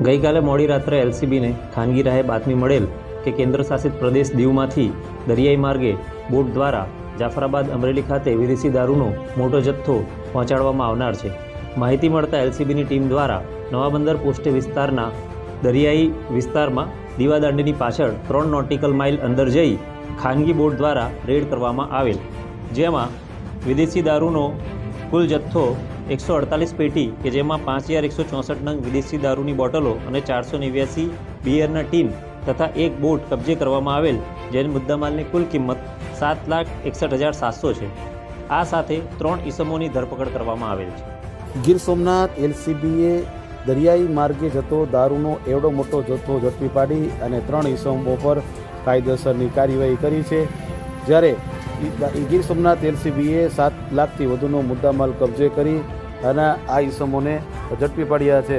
ગઈકાલે મોડી રાત્રે એલસીબીને ખાનગી રાહે બાતમી મળેલ કે કેન્દ્ર શાસિત પ્રદેશ દીવમાંથી દરિયાઈ માર્ગે બોટ દ્વારા જાફરાબાદ અમરેલી ખાતે વિદેશી દારૂનો મોટો જથ્થો પહોંચાડવામાં આવનાર છે। માહિતી મળતા એલસીબીની ટીમ દ્વારા નવાબંદર પોસ્ટે વિસ્તારના દરિયાઈ વિસ્તારમાં દીવાદાંડીની પાછળ 3 નોટિકલ માઇલ અંદર જઈ ખાનગી બોટ દ્વારા રેડ કરવામાં આવેલ, જેમાં વિદેશી દારૂનો કુલ જથ્થો 148 પેટી કે જેમાં 5164 નંગ વિદેશી દારૂની બોટલો અને 489 બિયરના ટીન તથા એક બોટ કબજે કરવામાં આવેલ, જેની મુદ્દામાલની કુલ કિંમત 7,61,700 છે। આ સાથે 3 ઈસમોની ધરપકડ કરવામાં આવેલ છે। ગીર સોમનાથ એલસીબીએ દરિયાઈ માર્ગે જતો દારૂનો એવડો મોટો જથ્થો ઝડપી પાડી અને 3 ઈસમો પર કાયદેસરની કાર્યવાહી કરી છે, જ્યારે ગીર સોમનાથ એલસીબીએ 7 લાખથી વધુનો મુદ્દામાલ કબજે કરી અને આ ઈસમોને ઝડપી પાડ્યા છે।